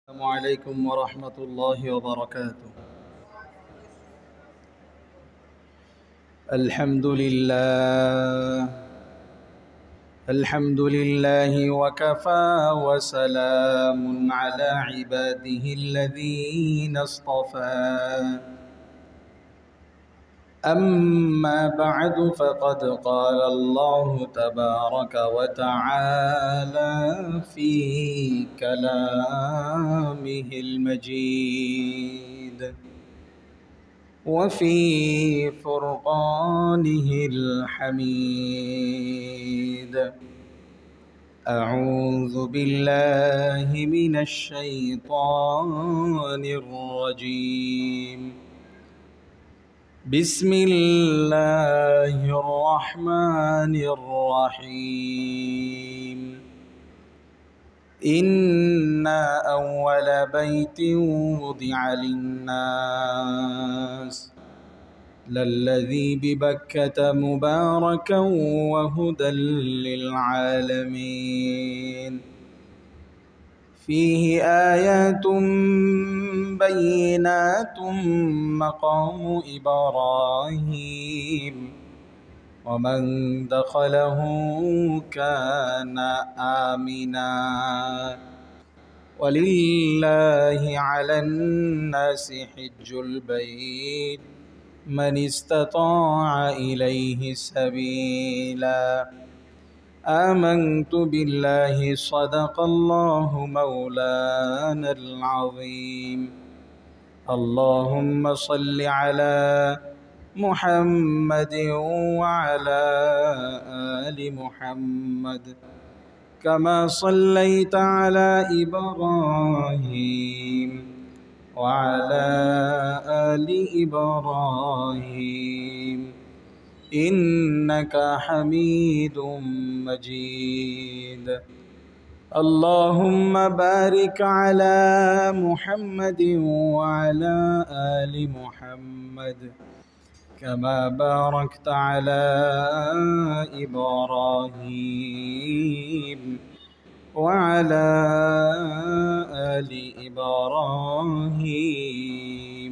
السلام عليكم ورحمة الله وبركاته. الحمد لله وكفى وسلام على عباده الذين اصطفى. أما بعد فقد قال الله تبارك وتعالى في كلامه المجيد وفي فرقانه الحميد. أعوذ بالله من الشيطان الرجيم. بسم الله الرحمن الرحيم. إنا أول بيت وضع للناس للذي ببكة مباركا وهدى للعالمين. فيه آيات بينات مقام إبراهيم ومن دخله كان آمنا ولله على الناس حج البيت من استطاع إليه سبيلا. آمنت بالله صدق الله مولانا العظيم. اللهم صل على محمد وعلى آل محمد كما صليت على إبراهيم وعلى آل إبراهيم إنك حميد مجيد. اللهم بارك على محمد وعلى آل محمد كما باركت على إبراهيم وعلى آل إبراهيم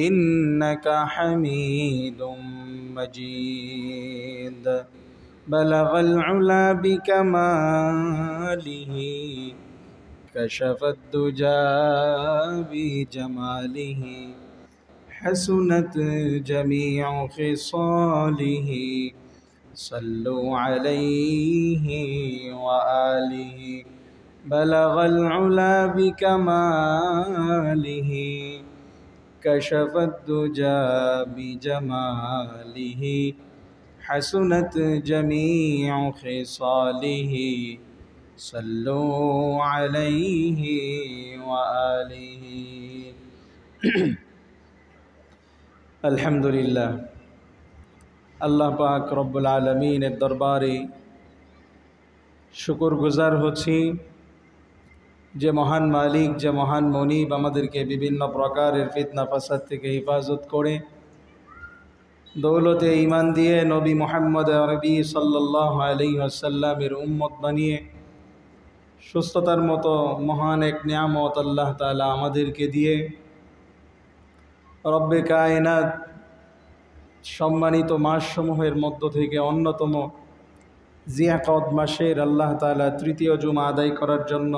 إنك حميد مجيد. بلغ العلا بكماله كشف الدجى بجماله حسنت جميع خصاله صلوا عليه وآله. بلغ العلا بكماله كشف الدجى بجماله حسنت جميع خصاله صلوا عليه وآله. আলহামদুলিল্লাহ, আল্লাহ পাক রব্বুল আলামিনের দরবারে শুকরগুজার হচ্ছি যে মহান মালিক, যে মহান মনিব আমাদেরকে বিভিন্ন প্রকারের ফিতনা ফাসাদ থেকে হেফাজত করে দৌলতে ঈমান দিয়ে নবী মুহাম্মদ আরবি সাল্লাল্লাহু আলাইহি ওয়াসাল্লামের উম্মত বানিয়ে সুস্থতার মতো মহান এক নিয়ামত আল্লাহ তাআলা আমাদেরকে দিয়ে রব্বে কায়নাত সম্মানিত মাসসমূহের মধ্য থেকে অন্যতম জিয়াকত মাসের আল্লাহ তাআলা তৃতীয় জুমা আদায় করার জন্য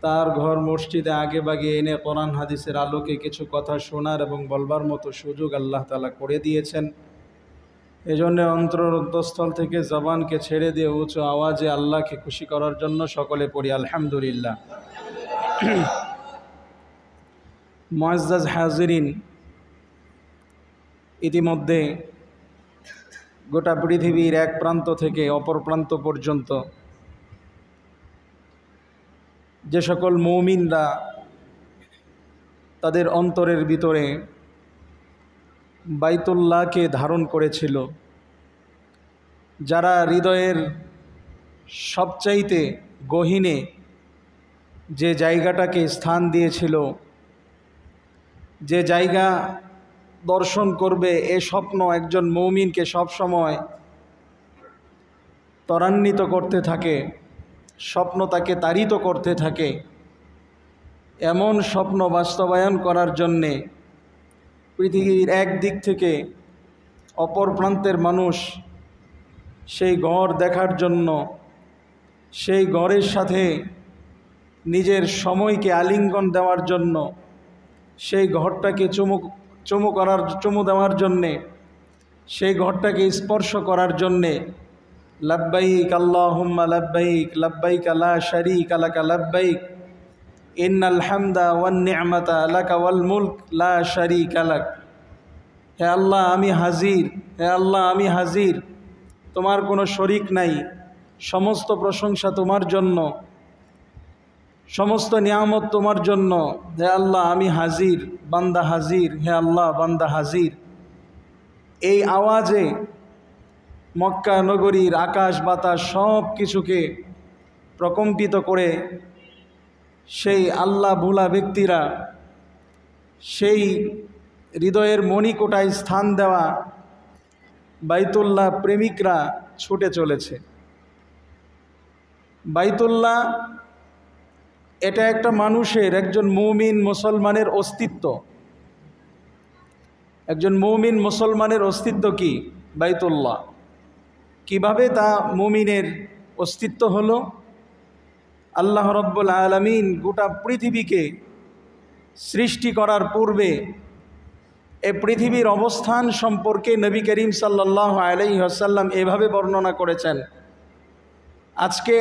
তার ঘর মসজিদে আগে বাগে এনে কোরআন হাদিসের আলোকে কিছু কথা শোনার এবং বলবার মতো সুযোগ আল্লাহ তাআলা করে দিয়েছেন। এজন্য অন্তরস্থল থেকে জবানকে ছেড়ে দিয়ে উঁচু আওয়াজে আল্লাহকে খুশি করার জন্য সকলে পড়ি আলহামদুলিল্লাহ। মুআজ্জাজ হাজিরিন, ইতিমধ্যে গোটা পৃথিবীর এক প্রান্ত থেকে অপর প্রান্ত পর্যন্ত যে সকল মুমিনরা তাদের অন্তরের ভিতরে বাইতুল্লাহকে ধারণ করেছিল, যারা হৃদয়ের সবচাইতে গহীনে যে জায়গাটাকে স্থান দিয়েছিল, যে জায়গা দর্শন করবে এ স্বপ্ন একজন মুমিনকে সবসময় ত্বরান্বিত করতে থাকে, স্বপ্ন তাকে তাড়িত করতে থাকে। এমন স্বপ্ন বাস্তবায়ন করার জন্যে পৃথিবীর এক দিক থেকে অপর প্রান্তের মানুষ সেই ঘর দেখার জন্য, সেই ঘরের সাথে নিজের সময়কে আলিঙ্গন দেওয়ার জন্য, সেই ঘরটাকে চুমু দেওয়ার জন্যে, সেই ঘরটাকে স্পর্শ করার জন্যে লব্বাইক আল্লাহুম্মা লব্বাইক লব্বাইক লা শারীকা লাকা লব্বাইক ইন্নাল হামদা ওয়ান নি'মাতা লাকা ওয়াল মুলক লা শারীকা লাক। হে আল্লাহ আমি হাজির, হে আল্লাহ আমি হাজির, তোমার কোনো শরীক নাই, সমস্ত প্রশংসা তোমার জন্য, সমস্ত নিয়ামত তোমার জন্য। হে আল্লাহ আমি হাজির, বান্দা হাজির, হে আল্লাহ বান্দা হাজির। এই আওয়াজে মক্কা নগরীর আকাশ বাতাস সব কিছুকে প্রকম্পিত করে সেই আল্লাহ ভোলা ব্যক্তিরা, সেই হৃদয়ের মণিকোটায় স্থান দেওয়া বাইতুল্লাহ প্রেমিকরা ছুটে চলেছে। বাইতুল্লাহ এটা একটা মানুষের, একজন মুমিন মুসলমানের অস্তিত্ব। একজন মুমিন মুসলমানের অস্তিত্ব কি? বাইতুল্লাহ। কিভাবে তা মুমিনের অস্তিত্ব হলো? আল্লাহ রব্বুল আলামিন গোটা পৃথিবীকে সৃষ্টি করার পূর্বে এ পৃথিবীর অবস্থান সম্পর্কে নবী করিম সাল্লাল্লাহু আলাইহি ওয়াসাল্লাম এভাবে বর্ণনা করেছেন। আজকে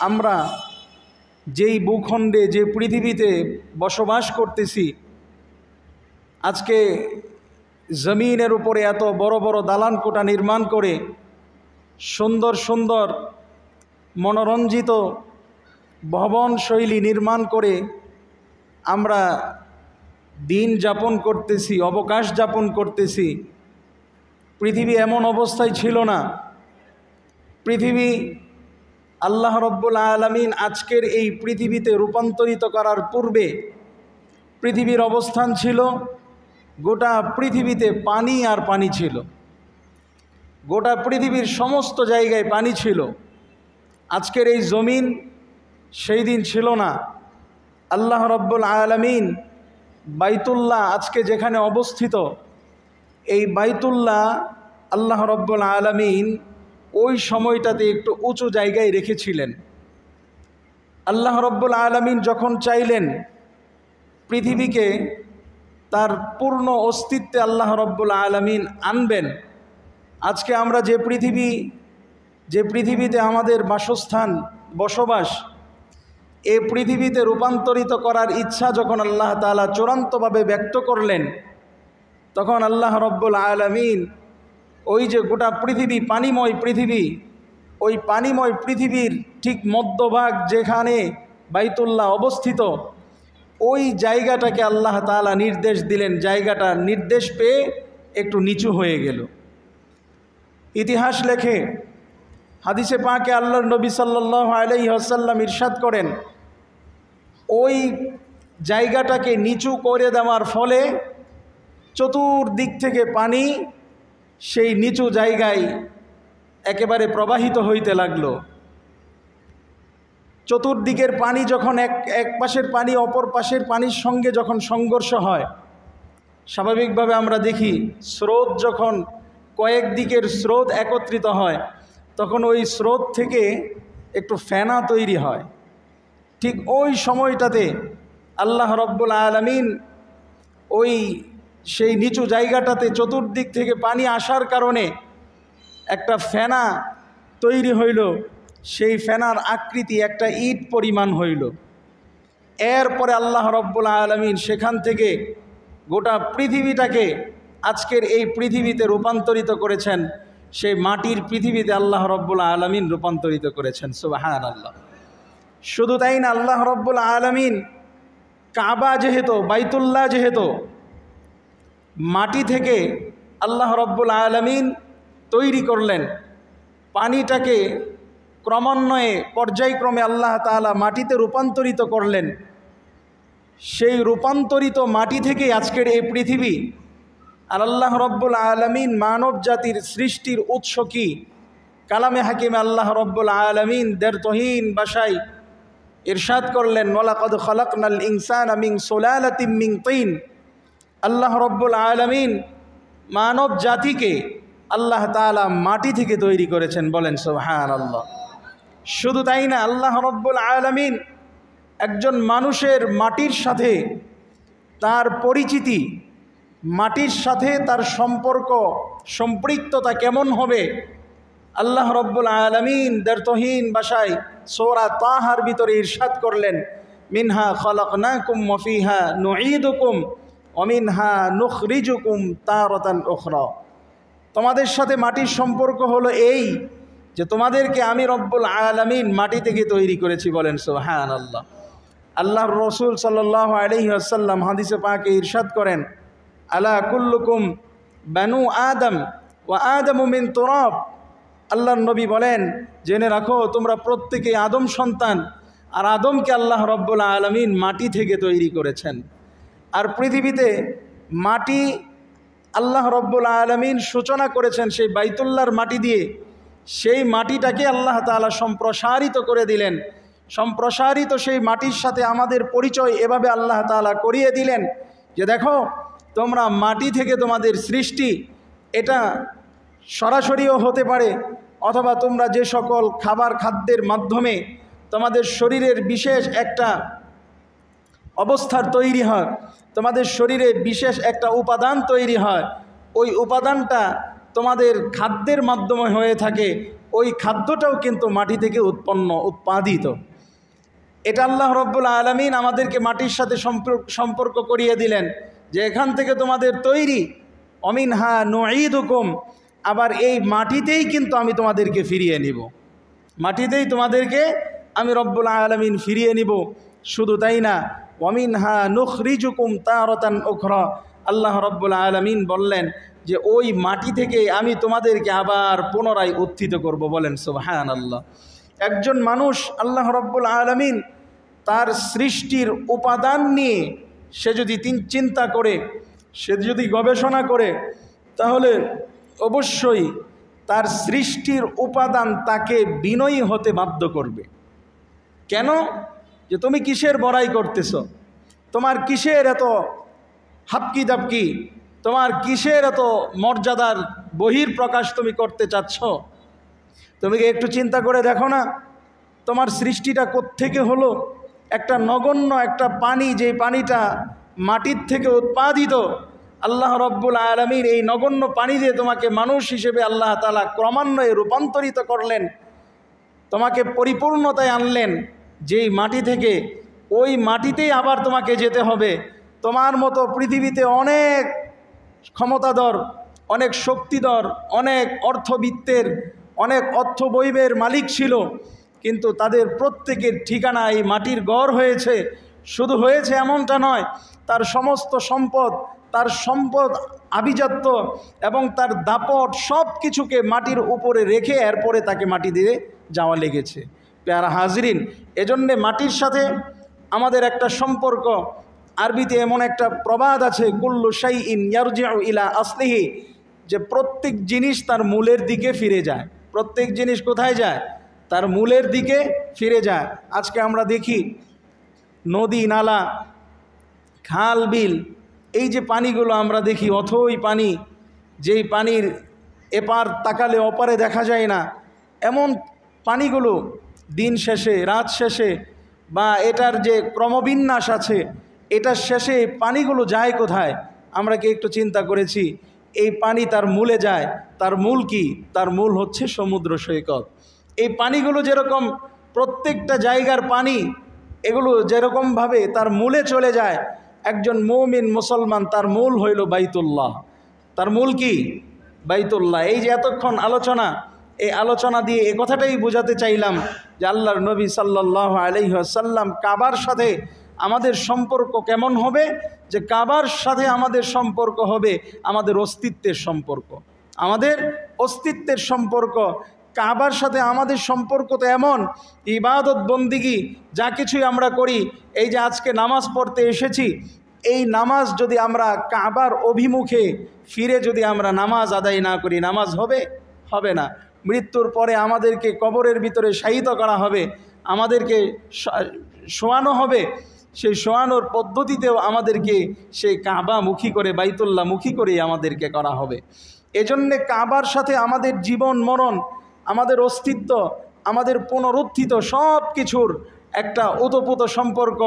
আমরা যেই ভূখণ্ডে, যে পৃথিবীতে বসবাস করতেছি, আজকে জমিনের উপরে এত বড় বড় দালান কোঠা নির্মাণ করে, সুন্দর সুন্দর মনোরঞ্জিত ভবন শৈলী নির্মাণ করে আমরা দিন যাপন করতেছি, অবকাশ যাপন করতেছি। পৃথিবী এমন অবস্থায় ছিল না। পৃথিবী আল্লাহ রব্বুল আলামিন আজকের এই পৃথিবীতে রূপান্তরিত করার পূর্বে পৃথিবীর অবস্থান ছিল, গোটা পৃথিবীতে পানি আর পানি ছিল। গোটা পৃথিবীর সমস্ত জায়গায় পানি ছিল। আজকের এই জমিন সেই দিন ছিল না। আল্লাহ রব্বুল আলামিন বাইতুল্লাহ আজকে যেখানে অবস্থিত, এই বাইতুল্লাহ আল্লাহ রব্বুল আলামিন ওই সময়টাতে একটু উঁচু জায়গায় রেখেছিলেন। আল্লাহ রব্বুল আলামিন যখন চাইলেন পৃথিবীকে তার পূর্ণ অস্তিত্বে আল্লাহ রব্বুল আলামিন আনবেন, আজকে আমরা যে পৃথিবীতে আমাদের বাসস্থান, বসবাস, এ পৃথিবীতে রূপান্তরিত করার ইচ্ছা যখন আল্লাহ তাআলা চূড়ান্তভাবে ব্যক্ত করলেন, তখন আল্লাহ রব্বুল আলামিন ওই যে গোটা পৃথিবী পানিময় পৃথিবী, ওই পানিময় পৃথিবীর ঠিক মধ্যভাগ যেখানে বাইতুল্লাহ অবস্থিত, ওই জায়গাটাকে আল্লাহ তাআলা নির্দেশ দিলেন। জায়গাটা নির্দেশ পেয়ে একটু নিচু হয়ে গেল। ইতিহাস লেখে, হাদিসে পাকে আল্লাহর নবী সাল্লাল্লাহু আলাইহি ওয়াসাল্লাম ইরশাদ করেন, ওই জায়গাটাকে নিচু করে দেওয়ার ফলে চতুর্দিক থেকে পানি সেই নিচু জায়গায় একেবারে প্রবাহিত হইতে লাগলো। চতুর্দিকের পানি যখন এক পাশের পানি অপর পাশের পানির সঙ্গে যখন সংঘর্ষ হয়, স্বাভাবিকভাবে আমরা দেখি স্রোত যখন কয়েক দিকের স্রোত একত্রিত হয়, তখন ওই স্রোত থেকে একটু ফেনা তৈরি হয়। ঠিক ওই সময়টাতে আল্লাহ রব্বুল আলামিন সেই নিচু জায়গাটাতে চতুর্দিক থেকে পানি আসার কারণে একটা ফেনা তৈরি হইল। সেই ফেনার আকৃতি একটা ইট পরিমাণ হইল। এরপরে আল্লাহ রব্বুল আলামিন সেখান থেকে গোটা পৃথিবীটাকে আজকের এই পৃথিবীতে রূপান্তরিত করেছেন। সেই মাটির পৃথিবীতে আল্লাহ রব্বুল আলামিন রূপান্তরিত করেছেন। সুবহানাল্লাহ। শুধু তাই না, আল্লাহ রব্বুল আলামিন কাবা যেহেতু, বাইতুল্লাহ যেহেতু মাটি থেকে আল্লাহ রব্বুল আলামিন তৈরি করলেন, পানিটাকে ক্রমান্বয়ে পর্যায়ক্রমে আল্লাহ তাআলা মাটিতে রূপান্তরিত করলেন। সেই রূপান্তরিত মাটি থেকে আজকের এই পৃথিবী। আর আল্লাহ রব্বুল আলামিন মানব জাতির সৃষ্টির উৎস কি? কালামে হাকিমে আল্লাহ রব্বুল আলামিন দেড়তহীন ভাষায় ইরশাদ করলেন, ওয়ালাকাদ খালাকনাল ইনসানা মিন সুলালাতিন মিন তিন। আল্লাহ রব্বুল আলামিন মানব জাতিকে আল্লাহ তাআলা মাটি থেকে তৈরি করেছেন। বলেন সুবহানাল্লাহ। শুধু তাই না, আল্লাহ রব্বুল আলামিন একজন মানুষের মাটির সাথে তার পরিচিতি, মাটির সাথে তার সম্পর্ক, সম্পৃক্ততা কেমন হবে, আল্লাহ রব্বুল আলামিন দ্ব্যর্থহীন ভাষায় সূরা তাহার ভিতরে ইরশাদ করলেন, মিনহা খালাকনাকুম ওয়া ফিহা নুঈদুকুম ওয়া মিনহা নুখরিজুকুম তারাতান উখরা। তোমাদের সাথে মাটির সম্পর্ক হলো এই যে তোমাদেরকে আমি রব্বুল আলামিন মাটি থেকে তৈরি করেছি। বলেন সুবহানাল্লাহ। আল্লাহর রাসূল সাল্লাল্লাহু আলাইহি ওয়াসাল্লাম হাদিসে পাকে ইরশাদ করেন, আলা কুল্লুকুম বানু আদম ওয়া আদমু মিন তুরাব। আল্লাহর নবী বলেন, জেনে রাখো তোমরা প্রত্যেকেই আদম সন্তান, আর আদমকে আল্লাহ রব্বুল আলামিন মাটি থেকে তৈরি করেছেন। আর পৃথিবীতে মাটি আল্লাহ রব্বুল আলামিন সূচনা করেছেন সেই বাইতুল্লাহর মাটি দিয়ে। সেই মাটিটাকে আল্লাহ তাআলা সম্প্রসারিত করে দিলেন। সম্প্রসারিত সেই মাটির সাথে আমাদের পরিচয় এভাবে আল্লাহ তাআলা করিয়ে দিলেন যে দেখো তোমরা মাটি থেকে তোমাদের সৃষ্টি, এটা সরাসরিও হতে পারে, অথবা তোমরা যে সকল খাদ্যের মাধ্যমে তোমাদের শরীরের বিশেষ একটা অবস্থার তৈরি হয়, তোমাদের শরীরে বিশেষ একটা উপাদান তৈরি হয়, ওই উপাদানটা তোমাদের খাদ্যের মাধ্যমে হয়ে থাকে, ওই খাদ্যটাও কিন্তু মাটি থেকে উৎপাদিত। এটা আল্লাহ রব্বুল আলামিন আমাদেরকে মাটির সাথে সম্পর্ক করিয়ে দিলেন যে এখান থেকে তোমাদের তৈরি, অমিনহা নুঈদুকুম। আবার এই মাটিতেই কিন্তু আমি তোমাদেরকে ফিরিয়ে নিব, মাটিতেই তোমাদেরকে আমি রব্বুল আলামিন ফিরিয়ে নিব। শুধু তাই না, ওয়ামিনহা নুখরিজুকুম তারাতান উখরা। আল্লাহ রব্বুল আলামিন বললেন যে ওই মাটি থেকে আমি তোমাদেরকে আবার পুনরায় উত্থিত করব। বলেন সুবহানাল্লাহ। একজন মানুষ আল্লাহ রব্বুল আলামিন তার সৃষ্টির উপাদান নিয়ে সে যদি চিন্তা করে, সে যদি গবেষণা করে, তাহলে অবশ্যই তার সৃষ্টির উপাদান তাকে বিনয়ী হতে বাধ্য করবে। কেন? যে তুমি কিসের বড়াই করতেছ, তোমার কিসের এত হাপকি দাপকি, তোমার কিসের এত মর্যাদার বহির প্রকাশ তুমি করতে চাচ্ছ? তুমি কি একটু চিন্তা করে দেখো না তোমার সৃষ্টিটা কোত্থেকে হলো? একটা নগণ্য একটা পানি, যে পানিটা মাটির থেকে উৎপাদিত, আল্লাহ রব্বুল আলামিন এই নগণ্য পানি দিয়ে তোমাকে মানুষ হিসেবে আল্লাহ তাআলা ক্রমান্বয়ে রূপান্তরিত করলেন, তোমাকে পরিপূর্ণতায় আনলেন। যেই মাটি থেকে, ওই মাটিতেই আবার তোমাকে যেতে হবে। তোমার মতো পৃথিবীতে অনেক ক্ষমতাধর, অনেক শক্তিধর, অনেক অর্থবিত্তের, অনেক অর্থবৈভবের মালিক ছিল, কিন্তু তাদের প্রত্যেকের ঠিকানা এই মাটির গড় হয়েছে। শুধু হয়েছে এমনটা নয়, তার সমস্ত সম্পদ, তার সম্পদ আভিজাত্য এবং তার দাপট সব কিছুকে মাটির উপরে রেখে এরপরে তাকে মাটি দিয়ে যাওয়া লেগেছে। প্যারা হাজরিন, এজন্যে মাটির সাথে আমাদের একটা সম্পর্ক। আরবিতে এমন একটা প্রবাদ আছে, কুল্লু শাইইন ইয়ারজিউ ইলা আসলিহি, যে প্রত্যেক জিনিস তার মূলের দিকে ফিরে যায়। প্রত্যেক জিনিস কোথায় যায়? তার মূলের দিকে ফিরে যায়। আজকে আমরা দেখি নদী নালা, খাল বিল, এই যে পানিগুলো আমরা দেখি, অথই পানি, যেই পানির এপার তাকালে ওপারে দেখা যায় না, এমন পানিগুলো দিন শেষে, রাত শেষে, বা এটার যে ক্রমবিন্যাস আছে, এটার শেষে পানিগুলো যায় কোথায়? আমরা কি একটু চিন্তা করেছি? এই পানি তার মূলে যায়। তার মূল কি? তার মূল হচ্ছে সমুদ্র সৈকত। এই পানিগুলো যেরকম প্রত্যেকটা জায়গার পানি, এগুলো যেরকমভাবে তার মূলে চলে যায়, একজন মুমিন মুসলমান তার মূল হইল বাইতুল্লাহ। তার মূল কি? বাইতুল্লাহ। এই যে এতক্ষণ আলোচনা, এই আলোচনা দিয়ে এ কথাটাই বোঝাতে চাইলাম যে আল্লাহর নবী সাল্লাল্লাহু আলাইহি ওয়াসাল্লাম কাবার সাথে আমাদের সম্পর্ক কেমন হবে? যে কাবার সাথে আমাদের সম্পর্ক হবে আমাদের অস্তিত্বের সম্পর্ক, আমাদের অস্তিত্বের সম্পর্ক। কাবার সাথে আমাদের সম্পর্ক তো এমন, ইবাদত বন্দিগি যা কিছুই আমরা করি, এই যে আজকে নামাজ পড়তে এসেছি, এই নামাজ যদি আমরা কাবার অভিমুখে ফিরে যদি আমরা নামাজ আদায় না করি, নামাজ হবে? হবে না। মৃত্যুর পরে আমাদেরকে কবরের ভিতরে শায়িত করা হবে, আমাদেরকে শোয়ানো হবে, সেই শোয়ানোর পদ্ধতিতেও আমাদেরকে সেই কাবামুখী করে, বাইতুল্লাহমুখী করেই আমাদেরকে করা হবে। এজন্যে কাবার সাথে আমাদের জীবন মরণ, আমাদের অস্তিত্ব, আমাদের পুনরুত্থিত সব কিছুর একটা ওতপ্রোত সম্পর্ক,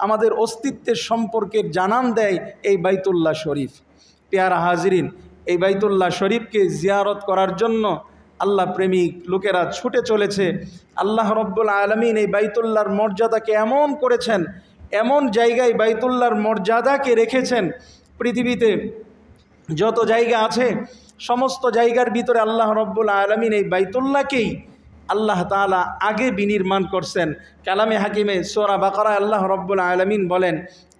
আমাদের অস্তিত্বের সম্পর্কের জানান দেয় এই বাইতুল্লাহ শরীফ। পেয়ারা হাজরিন, এই বাইতুল্লাহ শরীফকে জিয়ারত করার জন্য আল্লাহ প্রেমিক লোকেরা ছুটে চলেছে। আল্লাহ রব্বুল আলামিন এই বাইতুল্লাহর মর্যাদাকে এমন করেছেন, এমন জায়গায় বাইতুল্লাহর মর্যাদাকে রেখেছেন। পৃথিবীতে যত জায়গা আছে সমস্ত জায়গার ভিতরে আল্লাহ রব্বুল আলামিন এই বাইতুল্লাহকেই আল্লাহ তাআলা আগে বিনির্মাণ করছেন। কালামে হাকিমে সূরা বাকারা আল্লাহ রব্বুল আলামিন বলেন,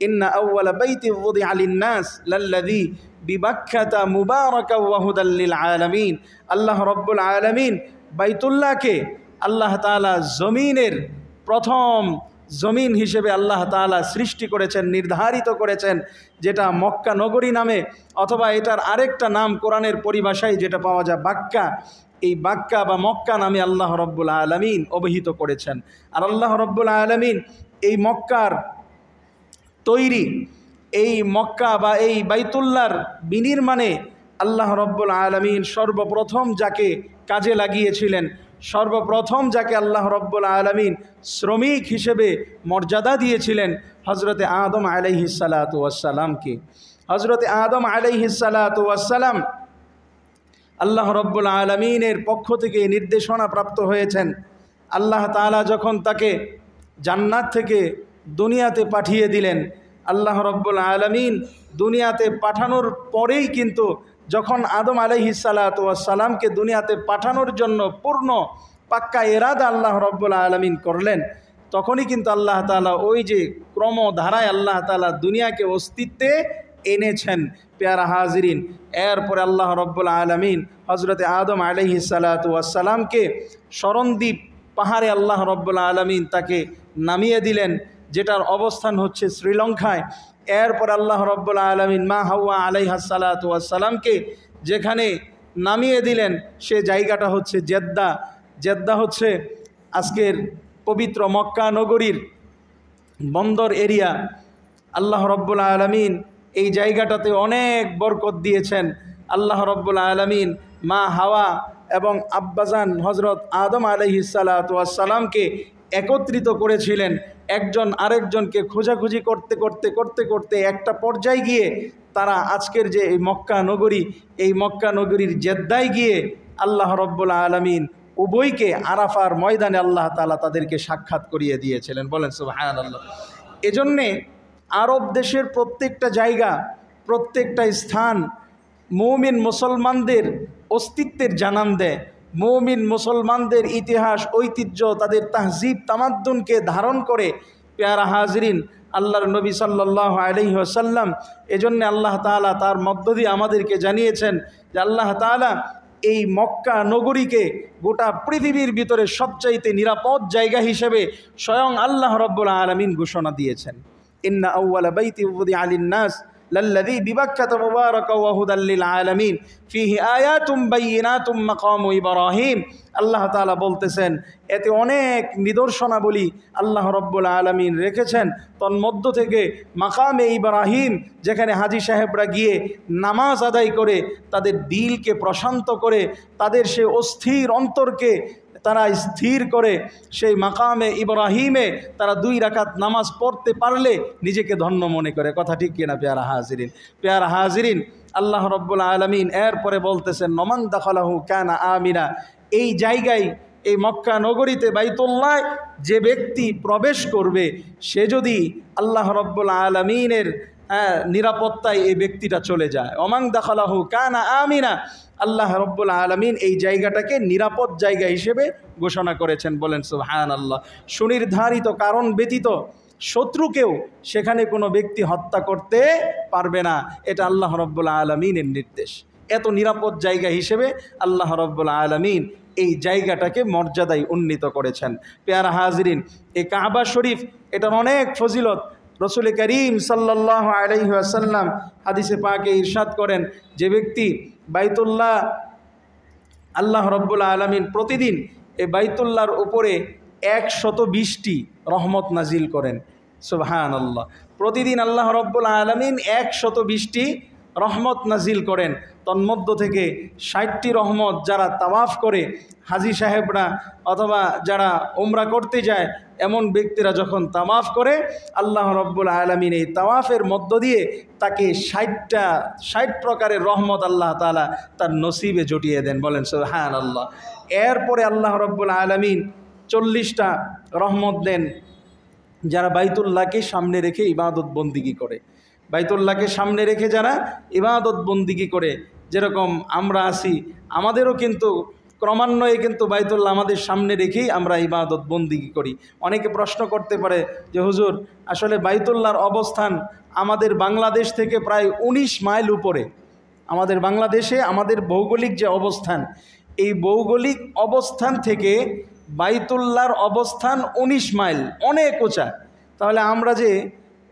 ইন্না আউওয়ালা বাইতি উযিআ লিন-নাস লাল্লাযী বিবাক্কাতা মুবারাকাও ওয়া হুদাল লিল আলামিন। আল্লাহ রব্বুল আলামিন বাইতুল্লাহকে আল্লাহ তাআলা জমিনের প্রথম জমিন হিসেবে আল্লাহ তাআলা সৃষ্টি করেছেন, নির্ধারিত করেছেন, যেটা মক্কা নগরী নামে, অথবা এটার আরেকটা নাম কোরআনের পরিভাষায় যেটা পাওয়া যায় বাক্কা। এই বাক্কা বা মক্কা নামে আল্লাহ রব্বুল আলামিন অভিহিত করেছেন। আর আল্লাহ রব্বুল আলামিন এই মক্কার তৈরি, এই মক্কা বা এই বাইতুল্লাহর বিনির্মাণে আল্লাহ রব্বুল আলামিন সর্বপ্রথম যাকে কাজে লাগিয়েছিলেন, সর্বপ্রথম যাকে আল্লাহ রব্বুল আলামিন শ্রমিক হিসেবে মর্যাদা দিয়েছিলেন, হজরতে আদম আলাইহিসসালাতু ওয়াসসালামকে। হজরতে আদম আলাইহিসসালাতু ওয়াসসালাম আল্লাহ রব্বুল আলামিনের পক্ষ থেকে নির্দেশনা প্রাপ্ত হয়েছেন। আল্লাহ তাআলা যখন তাকে জান্নাত থেকে দুনিয়াতে পাঠিয়ে দিলেন, আল্লাহ রব্বুল আলামিন দুনিয়াতে পাঠানোর পরেই কিন্তু যখন আদম আলাইহিসসালাতু ওয়াসসালামকে দুনিয়াতে পাঠানোর জন্য পূর্ণ পাক্কা ইরাদা আল্লাহ রব্বুল আলামিন করলেন, তখনই কিন্তু আল্লাহ তাআলা ওই যে ক্রমধারায় আল্লাহ তাআলা দুনিয়াকে অস্তিত্বে এনেছেন। পেয়ারা হাজরিন, এরপরে আল্লাহ রব্বুল আলামিন হজরতে আদম আলাইহিসসালাতু ওয়াসসালামকে শরণদ্বীপ পাহাড়ে আল্লাহ রব্বুল আলামিন তাকে নামিয়ে দিলেন, যেটার অবস্থান হচ্ছে শ্রীলঙ্কায়। এরপর আল্লাহ রব্বুল আলামিন মা হাওয়া আলাইহাসসালাতু ওয়াসসালামকে যেখানে নামিয়ে দিলেন সে জায়গাটা হচ্ছে জেদ্দা। জেদ্দা হচ্ছে আজকের পবিত্র মক্কা নগরীর বন্দর এরিয়া। আল্লাহ রব্বুল আলামিন এই জায়গাটাতে অনেক বরকত দিয়েছেন। আল্লাহ রব্বুল আলামিন মা হাওয়া এবং আব্বাজান হজরত আদম আলাইহিসসালাতু ওয়াসসালামকে একত্রিত করেছিলেন। একজন আরেকজনকে খোঁজাখুঁজি করতে করতে করতে করতে একটা পর্যায়ে গিয়ে তারা আজকের যে এই মক্কা নগরী, এই মক্কা নগরীর জেদ্দায় গিয়ে আল্লাহ রব্বুল আলামিন উভয়কে আরাফার ময়দানে আল্লাহ তাআলা তাদেরকে সাক্ষাৎ করিয়ে দিয়েছিলেন। বলেন সুবহানাল্লাহ। এজন্যে আরব দেশের প্রত্যেকটা জায়গা, প্রত্যেকটা স্থান মুমিন মুসলমানদের অস্তিত্বের জানান দেয়। মুমিন মুসলমানদের ইতিহাস, ঐতিহ্য, তাদের তাহজিব তামাদ্দুনকে ধারণ করে। পেয়ারা হাজরিন, আল্লাহর নবী সাল্লাল্লাহু আলাইহি ওয়াসাল্লাম এজন্য আল্লাহ তাআলা তার মধ্য দিয়ে আমাদেরকে জানিয়েছেন যে আল্লাহ তাআলা এই মক্কা নগরীকে গোটা পৃথিবীর ভিতরে সবচাইতে নিরাপদ জায়গা হিসেবে স্বয়ং আল্লাহ রাব্বুল আলামিন ঘোষণা দিয়েছেন। ইন্না আউওয়ালা বাইতি উযিআ লিন-নাস লাল্লাযী বিবাক্কাতা মুবারাকাও ওয়া হুদাল লিল আলামিন ফীহি আয়াতুম বাইয়িনাতুম মাকামু ইব্রাহিম। আল্লাহ তাআলা বলতেছেন এতে অনেক নিদর্শনাবলী আল্লাহ রাব্বুল আলামিন রেখেছেন। তন্মধ্য থেকে মাকামে ইব্রাহিম, যেখানে হাজী সাহেবরা গিয়ে নামাজ আদায় করে তাদের দিলকে প্রশান্ত করে, তাদের সে অস্থির অন্তরকে তারা স্থির করে, সেই মাকামে ইব্রাহিমে তারা 2 রাকাত নামাজ পড়তে পারলে নিজেকে ধন্য মনে করে। কথা ঠিক কিনা পেয়ারা হাজিরিন? পেয়ারা হাজিরিন, আল্লাহ রাব্বুল আলামিন এরপরে বলতেছেন নমান দাখালাহু কানা আমিনা। এই জায়গায়, এই মক্কা নগরীতে বাইতুল্লাহ যে ব্যক্তি প্রবেশ করবে সে যদি আল্লাহ রাব্বুল আলামিনের নিরাপত্তায় এই ব্যক্তিটা চলে যায়, ওমান দাখালাহু কানা আমিনা, আল্লাহ রাব্বুল আলামিন এই জায়গাটাকে নিরাপদ জায়গা হিসেবে ঘোষণা করেছেন। বলেন সুবহানাল্লাহ। সুনির্ধারিত কারণ ব্যতীত শত্রুকেও সেখানে কোনো ব্যক্তি হত্যা করতে পারবে না, এটা আল্লাহ রাব্বুল আলামিনের নির্দেশ। এত নিরাপদ জায়গা হিসেবে আল্লাহ রাব্বুল আলামিন এই জায়গাটাকে মর্যাদায় উন্নীত করেছেন। পেয়ারা হাজরিন, এই কাবা শরীফ এটার অনেক ফজিলত। রসুল করিম সাল্লাল্লাহু আলাইহি ওয়াসাল্লাম হাদিসে পাকে ইরশাদ করেন, যে ব্যক্তি বাইতুল্লাহ, আল্লাহ রাব্বুল আলামিন প্রতিদিন এই বাইতুল্লাহর উপরে 120টি রহমত নাজিল করেন। সুবহানাল্লাহ। প্রতিদিন আল্লাহ রব্বুল আলামিন 120টি রহমত নাজিল করেন। তন্মধ্য থেকে 60টি রহমত যারা তাওয়াফ করে, হাজি সাহেবরা অথবা যারা উমরা করতে যায় এমন ব্যক্তিরা যখন তাওয়াফ করে, আল্লাহ রব্বুল আলামিন এই তাওয়াফের মধ্য দিয়ে তাকে 60 প্রকারের রহমত আল্লাহ তাআলা তার নসিবে জুটিয়ে দেন। বলেন সুবহানাল্লাহ। এরপরে আল্লাহ রব্বুল আলামিন 40টা রহমত দেন যারা বাইতুল্লাহকে সামনে রেখে ইবাদত বন্দিগি করে। বাইতুল্লাহকে সামনে রেখে যারা ইবাদত বন্দিগি করে, যেরকম আমরা আছি, আমাদেরও কিন্তু ক্রমান্বয়ে কিন্তু বাইতুল্লাহ আমাদের সামনে রেখেই আমরা ইবাদত বন্দিগি করি। অনেকে প্রশ্ন করতে পারে যে হুজুর, আসলে বাইতুল্লাহর অবস্থান আমাদের বাংলাদেশ থেকে প্রায় 19 মাইল উপরে। আমাদের বাংলাদেশে আমাদের ভৌগোলিক যে অবস্থান, এই ভৌগোলিক অবস্থান থেকে বাইতুল্লাহর অবস্থান 19 মাইল, অনেক উঁচা। তাহলে আমরা যে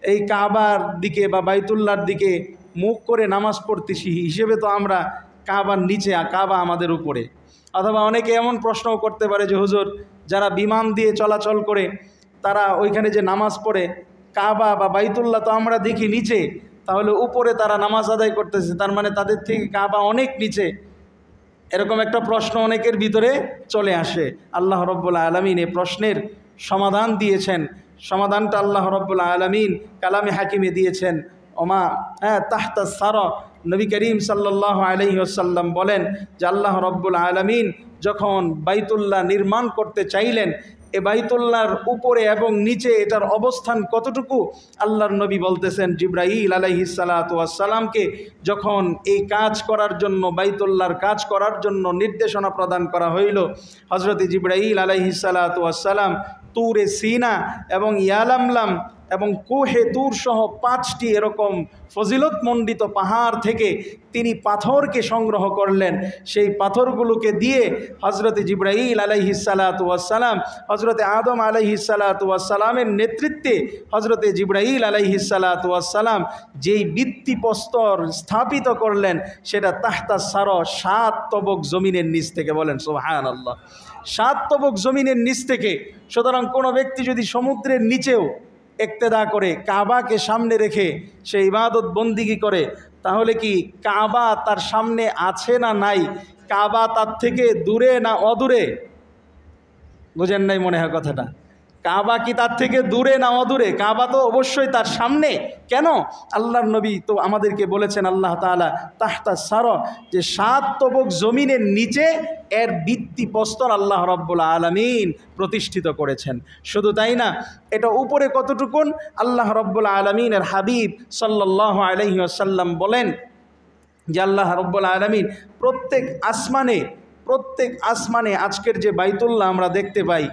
এই কাবার দিকে বা বাইতুল্লাহর দিকে মুখ করে নামাজ পড়তেছি, হিসেবে তো আমরা কাবার নিচে, কাবা আমাদের উপরে। অথবা অনেকে এমন প্রশ্নও করতে পারে যে হুজুর, যারা বিমান দিয়ে চলাচল করে তারা ওইখানে যে নামাজ পড়ে, কাবা বা বাইতুল্লাহ তো আমরা দেখি নিচে, তাহলে উপরে তারা নামাজ আদায় করতেছে, তার মানে তাদের থেকে কাবা অনেক নিচে। এরকম একটা প্রশ্ন অনেকের ভিতরে চলে আসে। আল্লাহ রব্বুল আলামিন এই প্রশ্নের সমাধান দিয়েছেন। সমাধানটা আল্লাহ রব্বুল আলামিন কালামে হাকিমে দিয়েছেন। ওমা তাহতা সারা, নবী করিম সাল্লাল্লাহু আলাইহি ওয়াসাল্লাম বলেন যে আল্লাহ রব্বুল আলামিন যখন বাইতুল্লাহ নির্মাণ করতে চাইলেন, এ বাইতুল্লাহর উপরে এবং নিচে এটার অবস্থান কতটুকু আল্লাহর নবী বলতেছেন, জিবরাইল আলাইহিস সালাতু ওয়াস সালামকে যখন এই কাজ করার জন্য, বাইতুল্লাহর কাজ করার জন্য নির্দেশনা প্রদান করা হইল, হযরত জিবরাইল আলাইহিস সালাতু ওয়াস সালাম তুরে সিনা এবং ইয়ালামলাম এবং কোহে তুর সহ 5টি এরকম ফজিলতমণ্ডিত পাহাড় থেকে তিনি পাথরকে সংগ্রহ করলেন। সেই পাথরগুলোকে দিয়ে হজরত জিবরাইল আলাইহিস সালাতু ওয়াস সালাম, হজরত আদম আলাইহিস সালাতু ওয়াস সালামের নেতৃত্বে হজরত জিবরাইল আলাইহিস সালাতু ওয়াস সালাম যেই ভিত্তিপ্রস্তর স্থাপিত করলেন, সেটা তাহতা সার, 7 তবক জমিনের নিচ থেকে। বলেন সুবহানাল্লাহ। 7 তবক জমিনের নিচ থেকে। সুতরাং কোনো ব্যক্তি যদি সমুদ্রের নিচেও ইক্তেদা করে, কাবাকে সামনে রেখে সে ইবাদত বন্দিগি করে, তাহলে কি কাবা তার সামনে আছে না নাই? কাবা তার থেকে দূরে না অদূরে? বুঝেন নাই মনে হয় কথাটা। কাবা কি তার থেকে দূরে না অদূরে? কাবা তো অবশ্যই তার সামনে। কেন? আল্লাহর নবী তো আমাদেরকে বলেছেন, আল্লাহ তাআলা তাহতা সার, যে 7 তবক জমিনের নিচে এর ভিত্তিপ্রস্তর আল্লাহ রাব্বুল আলামিন প্রতিষ্ঠিত করেছেন। শুধু তাই না, এটা উপরে কতটুকুন? আল্লাহ রাব্বুল আলামিনের হাবিব সাল্লাল্লাহু আলাইহি ওয়াসাল্লাম বলেন যে আল্লাহ রাব্বুল আলামিন প্রত্যেক আসমানে আজকের যে বাইতুল্লাহ আমরা দেখতে পাই,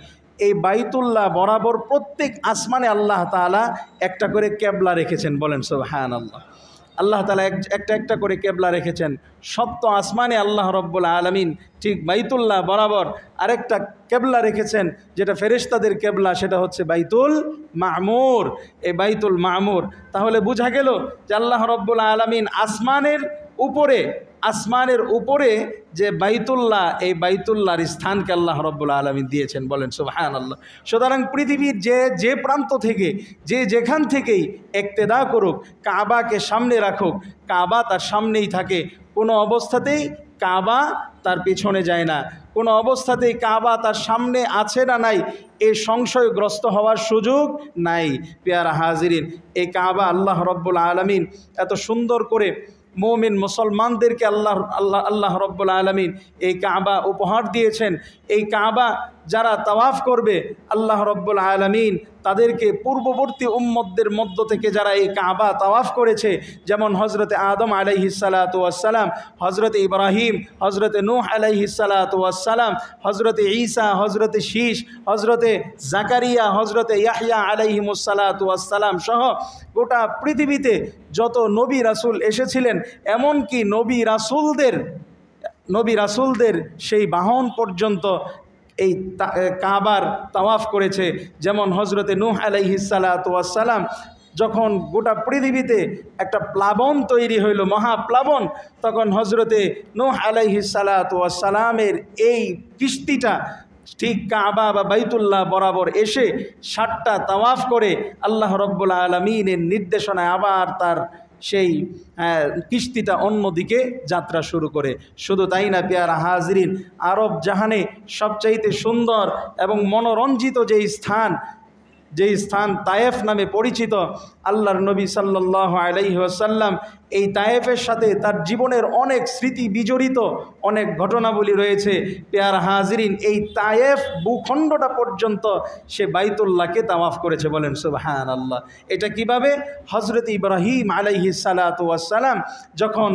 এই বাইতুল্লাহ বরাবর প্রত্যেক আসমানে আল্লাহ তাআলা একটা করে কেবলা রেখেছেন। বলেন সুবহানাল্লাহ। আল্লাহ তাআলা একটা করে কেবলা রেখেছেন। 7 আসমানে আল্লাহ রব্বুল আলামিন ঠিক বাইতুল্লাহ বরাবর আরেকটা কেবলা রেখেছেন, যেটা ফেরেশতাদের কেবলা, সেটা হচ্ছে বাইতুল মামুর। এই বাইতুল মামুর, তাহলে বোঝা গেল যে আল্লাহ রব্বুল আলামিন আসমানের উপরে যে বাইতুল্লাহ, এই বাইতুল্লাহর স্থানকে আল্লাহ রব্বুল আলামিন দিয়েছেন। বলেন সুবহানাল্লাহ। সুতরাং পৃথিবীর যে প্রান্ত থেকে, যেখান থেকেই ইক্তেদা করুক, কাবাকে সামনে রাখুক, কাবা তার সামনেই থাকে। কোনো অবস্থাতেই কাবা তার পেছনে যায় না। কোনো অবস্থাতেই কাবা তার সামনে আছে না নাই এই সংশয়গ্রস্ত হওয়ার সুযোগ নাই। পেয়ারা হাজিরিন, এই কাবা আল্লাহ রব্বুল আলামিন এত সুন্দর করে মুমিন মুসলমানদেরকে আল্লাহ রব্বুল আলামিন এই কাবা উপহার দিয়েছেন। এই কাবা যারা তাওয়াফ করবে, আল্লাহ রব্বুল আলামিন তাদেরকে পূর্ববর্তী উম্মতদের মধ্য থেকে যারা এই কাবা তাওয়াফ করেছে, যেমন হজরতে আদম আলাইহিস সালাতু ওয়াস সালাম, হজরতে ইব্রাহিম, হজরতে নূহ আলাইহিস সালাতু ওয়াস সালাম, হজরতে ঈসা, হজরতে শীষ, হজরতে জাকারিয়া, হজরতে ইয়াহইয়া আলাইহিমুস সালাতু ওয়াস সালাম সহ গোটা পৃথিবীতে যত নবী রাসূল এসেছিলেন, এমনকি নবী রাসূলদের সেই বাহন পর্যন্ত এই কাবার তাওয়াফ করেছে। যেমন হজরতে নূহ আলাইহিস সালাতু ওয়াস সালাম, যখন গোটা পৃথিবীতে একটা প্লাবন তৈরি হইল, মহাপ্লাবন, তখন হজরতে নূহ আলাইহিস সালাতু ওয়াস সালামের এই কিস্তিটা ঠিক কাবা বা বাইতুল্লাহ বরাবর এসে 7টা তাওয়াফ করে আল্লাহ রব্বুল আলামিনের নির্দেশনায় আবার তার সেই কিস্তিটা অন্যদিকে যাত্রা শুরু করে। শুধু তাই না পেয়ারা হাজরিন, আরব জাহানে সবচাইতে সুন্দর এবং মনোরঞ্জিত যেই স্থান তায়েফ নামে পরিচিত, আল্লাহর নবী সাল্লাল্লাহু আলাইহি ওয়াসাল্লাম এই তায়েফের সাথে তার জীবনের অনেক স্মৃতি বিজড়িত অনেক ঘটনাবলী রয়েছে। পেয়ারা হাজরিন, এই তায়েফ ভূখণ্ডটা পর্যন্ত সে বাইতুল্লাহকে তাওয়াফ করেছে। বলেন সুবহানাল্লাহ। এটা কিভাবে? হযরত ইব্রাহিম আলাইহিস সালাতু ওয়াস সালাম যখন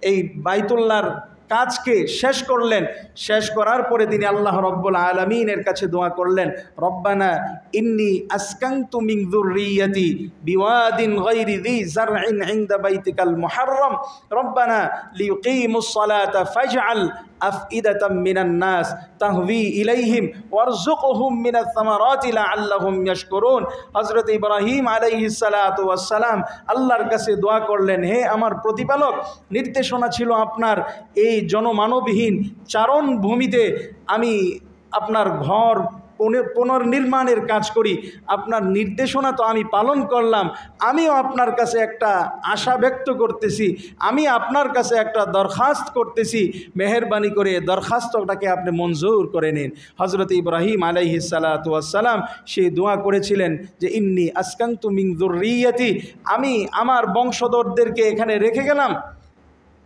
এই বাইতুল্লাহর কাজকে শেষ করলেন, শেষ করার পরে তিনি আল্লাহ রব্বুল আলামিনের কাছে দোয়া করলেন, রব্বানা ইন্নী আসকানতু মিন যুররিয়াতি বিওয়াদিন গায়রি যী যারইন ইনদা বাইতিকাল মুহাররম রব্বানা লিয়ুকিমুস সালাতা ফাজআল আফইদাতাম মিনান নাস তাহভি ইলাইহিম ওয়ারযুকহুম মিনাস সামারাতি লাআল্লাহুম ইয়াশকুরুন। হযরত ইব্রাহিম আলাইহিস সালাতু ওয়াস সালাম আল্লাহর কাছে দোয়া করলেন, হে আমার প্রতিপালক, নির্দেশনা ছিল আপনার এই জনমানবহীন চারণভূমিতে আমি আপনার ঘর পুনর্নির্মাণের কাজ করি। আপনার নির্দেশনা তো আমি পালন করলাম, আমিও আপনার কাছে একটা আশা ব্যক্ত করতেছি, আমি আপনার কাছে একটা দরখাস্ত করতেছি, মেহেরবানি করে দরখাস্তটাকে আপনি মঞ্জুর করে নিন। হযরত ইব্রাহিম আলাইহিস সালাতু ওয়াস সালাম সেই দোয়া করেছিলেন যে ইন্নী আসকানতু মিন যুররিয়াতি, আমি আমার বংশধরদেরকে এখানে রেখে গেলাম,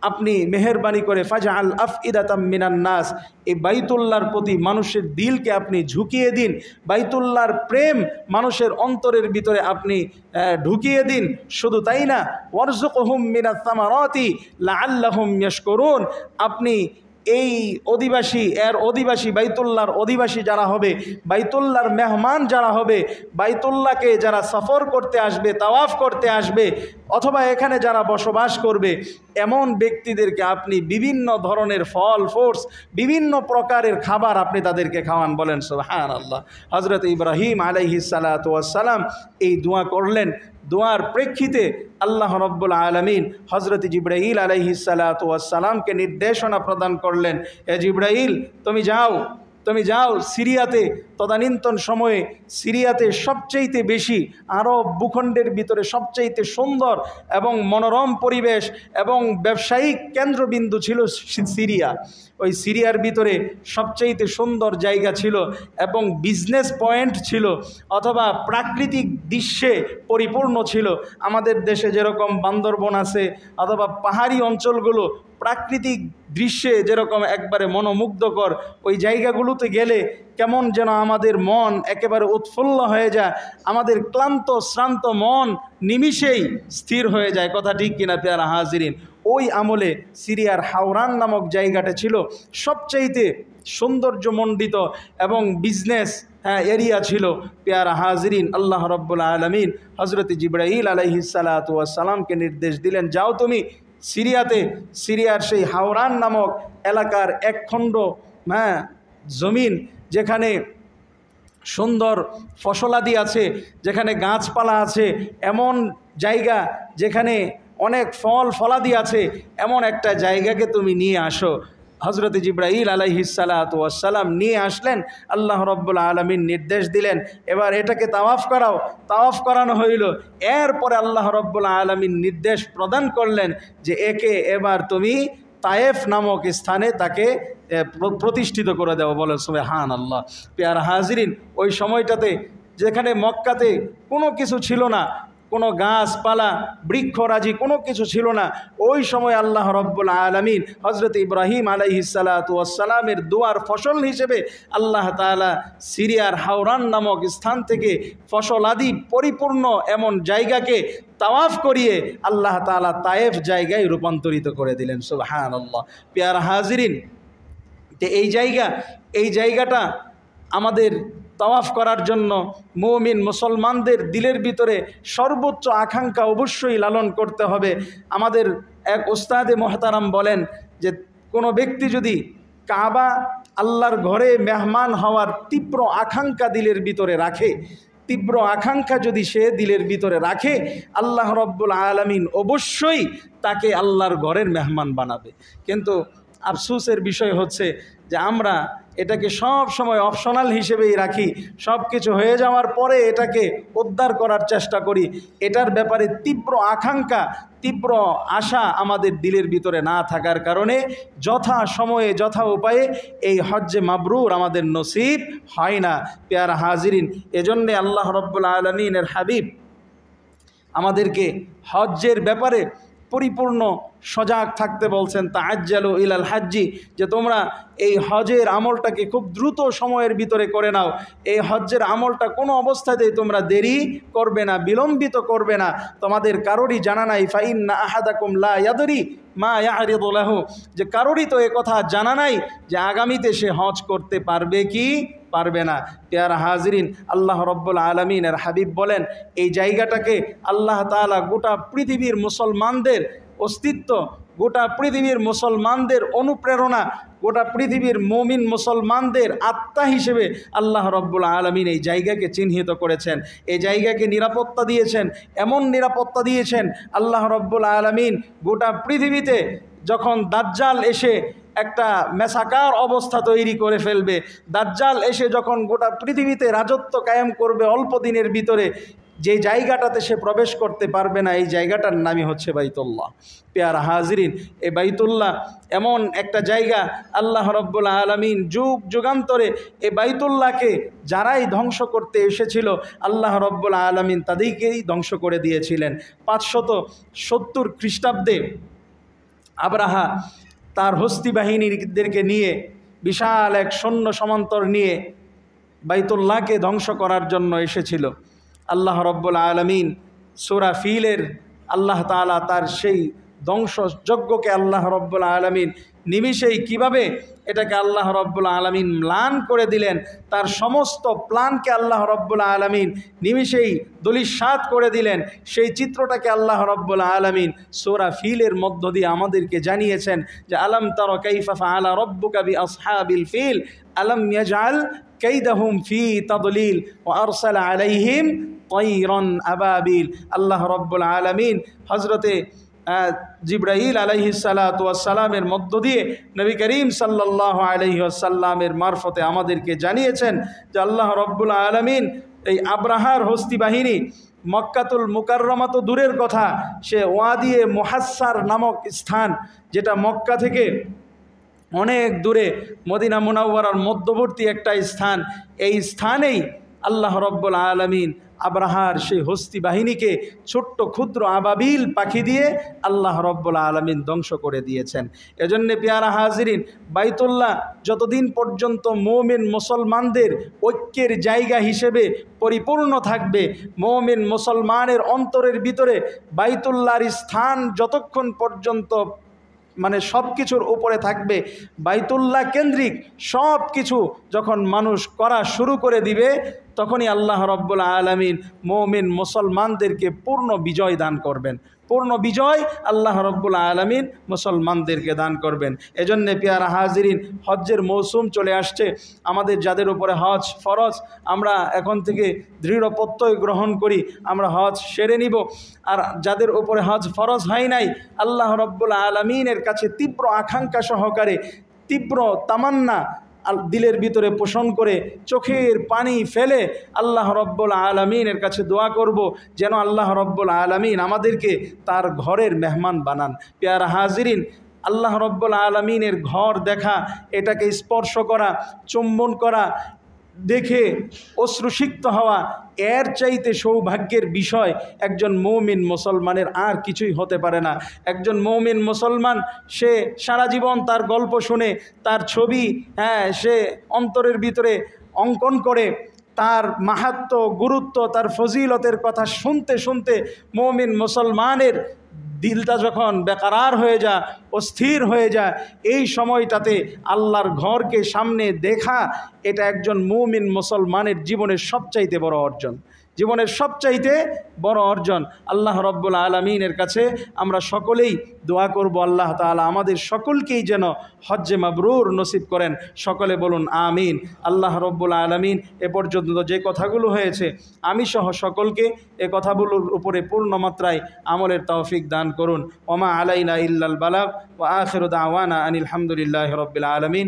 আপনি মেহেরবানি করে ফাজআল আফইদাতাম মিনান নাস, এই বাইতুল্লাহর প্রতি মানুষের দিলকে আপনি ঝুঁকিয়ে দিন, বাইতুল্লাহর প্রেম মানুষের অন্তরের ভিতরে আপনি ঢুকিয়ে দিন। শুধু তাই না, ওয়ারযুকহুম মিনাস সামারাতি লাআল্লাহুম ইয়াশকুরুন, আপনি এই অধিবাসী বাইতুল্লাহর অধিবাসী যারা হবে, বাইতুল্লাহর মেহমান যারা হবে, বাইতুল্লাহকে যারা সফর করতে আসবে, তাওয়াফ করতে আসবে, অথবা এখানে যারা বসবাস করবে, এমন ব্যক্তিদেরকে আপনি বিভিন্ন ধরনের ফল ফ্রুটস, বিভিন্ন প্রকারের খাবার আপনি তাদেরকে খাওয়ান। বলেন সুবহানাল্লাহ। হযরত ইব্রাহিম আলাইহিস সালাতু ওয়াস সালাম এই দোয়া করলেন। দোয়ার প্রেক্ষিতে আল্লাহ রব্বুল আলামিন হযরত জিবরাইল আলাইহিস সালাতু ওয়াস সালামকে নির্দেশনা প্রদান করলেন, হে জিবরাইল, তুমি যাও সিরিয়াতে, তদানীন্তন সময়ে সিরিয়াতে সবচাইতে বেশি আরব ভূখণ্ডের ভিতরে সবচাইতে সুন্দর এবং মনোরম পরিবেশ এবং ব্যবসায়িক কেন্দ্রবিন্দু ছিল সিরিয়া। ওই সিরিয়ার ভিতরে সবচাইতে সুন্দর জায়গা ছিল এবং বিজনেস পয়েন্ট ছিল, অথবা প্রাকৃতিক দৃশ্যে পরিপূর্ণ ছিল। আমাদের দেশে যেরকম বান্দরবন আছে, অথবা পাহাড়ি অঞ্চলগুলো প্রাকৃতিক দৃশ্যে যেরকম একবারে মনোমুগ্ধকর, ওই জায়গাগুলোতে গেলে কেমন যেন আমাদের মন একেবারে উৎফুল্ল হয়ে যায়, আমাদের ক্লান্ত শ্রান্ত মন নিমিষেই স্থির হয়ে যায়। কথা ঠিক কিনা পেয়ারা হাজিরিন? ওই আমলে সিরিয়ার হাওরান নামক জায়গাটা ছিল সবচাইতে সৌন্দর্যমণ্ডিত এবং বিজনেস এরিয়া ছিল। পেয়ারা হাজিরিন, আল্লাহ রব্বুল আলামিন হযরত জিবরাইল আলাইহিস সালাতু ওয়াস সালামকে নির্দেশ দিলেন, যাও তুমি সিরিয়ার সেই হাওরান নামক এলাকার এক খণ্ড জমিন, যেখানে সুন্দর ফসলাদি আছে, যেখানে গাছপালা আছে, এমন জায়গা যেখানে অনেক ফলাদি আছে, এমন একটা জায়গাকে তুমি নিয়ে আসো। হযরত জিবরাইল আলাইহিস সালাতু ওয়াস সালাম নিয়ে আসলেন। আল্লাহ রব্বুল আলামিন নির্দেশ দিলেন, এবার এটাকে তাওয়াফ করাও। তাওয়াফ করানো হইল। এরপরে আল্লাহ রব্বুল আলামিন নির্দেশ প্রদান করলেন যে একে এবার তুমি তায়েফ নামক স্থানে তাকে প্রতিষ্ঠিত করে দেও। বলে সুবহানাল্লাহ। পেয়ারা হাজিরিন, ওই সময়টাতে যেখানে মক্কাতে কোনো কিছু ছিল না, কোনো গাছপালা বৃক্ষরাজি কোনো কিছু ছিল না, ওই সময় আল্লাহ রব্বুল আলামিন হযরত ইব্রাহিম আলাইহিস সালাতু ওয়াস সালামের দোয়ার ফসল হিসেবে আল্লাহ তাআলা সিরিয়ার হাওরান নামক স্থান থেকে ফসলাদি পরিপূর্ণ এমন জায়গাকে তাওয়াফ করিয়ে আল্লাহ তাআলা তায়েফ জায়গায় রূপান্তরিত করে দিলেন। সুবহানাল্লাহ। পেয়ারা হাজিরিন, এই জায়গাটা আমাদের তাওয়াফ করার জন্য মুমিন মুসলমানদের দিলের ভিতরে সর্বোচ্চ আকাঙ্ক্ষা অবশ্যই লালন করতে হবে। আমাদের এক উস্তাদে মুহতারাম বলেন যে কোনো ব্যক্তি যদি কাবা আল্লাহর ঘরে মেহমান হওয়ার তীব্র আকাঙ্ক্ষা দিলের ভিতরে রাখে, তীব্র আকাঙ্ক্ষা যদি সে দিলের ভিতরে রাখে, আল্লাহ রব্বুল আলামিন অবশ্যই তাকে আল্লাহর ঘরের মেহমান বানাবে। কিন্তু আফসোসের বিষয় হচ্ছে যে আমরা এটাকে সব সময় অপশনাল হিসেবেই রাখি, সব কিছু হয়ে যাওয়ার পরে এটাকে উদ্ধার করার চেষ্টা করি। এটার ব্যাপারে তীব্র আকাঙ্ক্ষা, তীব্র আশা আমাদের দিলের ভিতরে না থাকার কারণে যথা সময়ে যথা উপায়ে এই হজ্জে মাবরুর আমাদের নসিব হয় না। পেয়ারা হাজিরিন, এজন্যে আল্লাহ রব্বুল আলমিনের হাবিব আমাদেরকে হজ্জের ব্যাপারে পরিপূর্ণ সজাগ থাকতে বলছেন। তাআজ্জালু ইলাল হাজ্জি, যে তোমরা এই হজের আমলটাকে খুব দ্রুত সময়ের ভিতরে করে নাও। এই হজ্জের আমলটা কোনো অবস্থাতেই তোমরা দেরি করবে না, বিলম্বিত করবে না। তোমাদের কারোরই জানা নাই, ফাইন্না আহাদাকুম লা ইয়াদরি মা ইয়ারিদু লাহু, যে কারোরই তো এ কথা জানা নাই যে আগামীতে সে হজ করতে পারবে কি পারবে না। পেয়ারা হাজরিন, আল্লাহ রব্বুল আলমিনের হাবিব বলেন, এই জায়গাটাকে আল্লাহ তাআলা গোটা পৃথিবীর মুসলমানদের অস্তিত্ব, গোটা পৃথিবীর মুসলমানদের অনুপ্রেরণা, গোটা পৃথিবীর মুমিন মুসলমানদের আত্মা হিসেবে আল্লাহ রব্বুল আলমিন এই জায়গাকে চিহ্নিত করেছেন। এই জায়গাকে নিরাপত্তা দিয়েছেন, এমন নিরাপত্তা দিয়েছেন আল্লাহ রব্বুল আলমিন গোটা পৃথিবীতে যখন দাজ্জাল এসে একটা মেসাকার অবস্থা তৈরি করে ফেলবে, দাজ্জাল এসে যখন গোটা পৃথিবীতে রাজত্ব কায়েম করবে অল্প দিনের ভিতরে, যে জায়গাটাতে সে প্রবেশ করতে পারবে না, এই জায়গাটার নামই হচ্ছে বাইতুল্লাহ। পেয়ারা হাজরিন, এই বাইতুল্লাহ এমন একটা জায়গা, আল্লাহ রব্বুল আলমিন যুগ যুগান্তরে এই বাইতুল্লাহকে যারাই ধ্বংস করতে এসেছিল আল্লাহ রব্বুল আলমিন তাদেরকেই ধ্বংস করে দিয়েছিলেন। 570 খ্রিস্টাব্দে আবরাহা তার হস্তি বাহিনীদেরকে নিয়ে, বিশাল এক সৈন্য সমান্তর নিয়ে বাইতুল্লাহকে ধ্বংস করার জন্য এসেছিল। আল্লাহ রব্বুল আলমিন সূরা ফিলের আল্লাহ তাআলা তার সেই ধ্বংসযজ্ঞকে আল্লাহ রব্বুল আলমিন নিমিষেই কিভাবে এটাকে আল্লাহ রব্বুল আলমিন ম্লান করে দিলেন, তার সমস্ত প্ল্যানকে আল্লাহ রব্বুল আলমিন নিমিষেই ধূলিসাৎ করে দিলেন, সেই চিত্রটাকে আল্লাহ রব্বুল আলমিন সূরা ফিলের মধ্য দিয়ে আমাদেরকে জানিয়েছেন যে আলাম তারা কাইফা ফাআলা রাব্বুকা বিআসহাবিল ফিল আলাম ইয়াজআল কাইদাহুম ফি তাদলিল ওয়া আরসালা আলাইহিম তায়রান আবাবিল। আল্লাহ রব্বুল আলমিন হজরতে জিবরাইল আলাইহিসসালাতু ওয়াসসালামের মধ্য দিয়ে নবী করিম সাল্লাল্লাহু আলাইহি ওয়াসাল্লামের মারফতে আমাদেরকে জানিয়েছেন যে আল্লাহ রব্বুল আলমিন এই আব্রাহার হস্তি বাহিনী মক্কাতুল মুকাররমা তো দূরের কথা, সে ওয়াদিয়ে মুহাসসার নামক স্থান, যেটা মক্কা থেকে অনেক দূরে, মদিনা মুনাওয়ারার মধ্যবর্তী একটা স্থান, এই স্থানেই আল্লাহ রব্বুল আলমিন আব্রাহার সেই হস্তি বাহিনীকে ছোট্ট ক্ষুদ্র আবাবিল পাখি দিয়ে আল্লাহ রব্বুল আলমিন ধ্বংস করে দিয়েছেন। এজন্যে পেয়ারা হাজিরিন, বাইতুল্লাহ যতদিন পর্যন্ত মুমিন মুসলমানদের ঐক্যের জায়গা হিসেবে পরিপূর্ণ থাকবে, মুমিন মুসলমানের অন্তরের ভিতরে বাইতুল্লাহর স্থান যতক্ষণ পর্যন্ত মানে সব কিছুর উপরে থাকবে, বাইতুল্লাহ কেন্দ্রিক সব কিছু যখন মানুষ করা শুরু করে দিবে, তখনই আল্লাহ রব্বুল আলমিন মুমিন মুসলমানদেরকে পূর্ণ বিজয় দান করবেন। পূর্ণ বিজয় আল্লাহ রব্বুল আলমিন মুসলমানদেরকে দান করবেন। এজন্যে পেয়ারা হাজিরিন, হজ্জের মৌসুম চলে আসছে। আমাদের যাদের উপরে হজ ফরজ, আমরা এখন থেকে দৃঢ় প্রত্যয় গ্রহণ করি আমরা হজ সেরে নিব। আর যাদের উপরে হজ ফরজ হয় নাই, আল্লাহ রব্বুল আলমিনের কাছে তীব্র আকাঙ্ক্ষা সহকারে, তীব্র তামান্না দিলের ভিতরে পোষণ করে, চোখের পানি ফেলে আল্লাহ রব্বুল আলমিনের কাছে দোয়া করব যেন আল্লাহ রব্বুল আলমিন আমাদেরকে তার ঘরের মেহমান বানান। পেয়ারা হাজিরিন, আল্লাহ রব্বুল আলমিনের ঘর দেখা, এটাকে স্পর্শ করা, চুম্বন করা, দেখে অশ্রুসিক্ত হওয়া, এর চাইতে সৌভাগ্যের বিষয় একজন মুমিন মুসলমানের আর কিছুই হতে পারে না। একজন মুমিন মুসলমান সে সারা জীবন তার গল্প শুনে, তার ছবি সে অন্তরের ভিতরে অঙ্কন করে, তার মাহাত্ম্য, গুরুত্ব, তার ফজিলতের কথা শুনতে শুনতে মুমিন মুসলমানের দিলটা যখন বেকারার হয়ে যায়, অস্থির হয়ে যায়, এই সময়টাতে আল্লাহর ঘরকে সামনে দেখা, এটা একজন মুমিন মুসলমানের জীবনের সবচাইতে বড় অর্জন, জীবনের সবচাইতে বড় অর্জন। আল্লাহ রব্বুল আলমিনের কাছে আমরা সকলেই দোয়া করব, আল্লাহ তাআলা আমাদের সকলকেই যেন হজ্জে মাবরুর নসিব করেন। সকলে বলুন আমিন। আল্লাহ রব্বুল আলমিন এ পর্যন্ত যে কথাগুলো হয়েছে, আমি সহ সকলকে এ কথাগুলোর উপরে পূর্ণ মাত্রায় আমলের তৌফিক দান করুন। ওমা আলাইনা ইল্লাল বালাগ ওয়া আখিরু দাওয়ানা আনিল হামদুলিল্লাহি রাব্বিল আলামিন।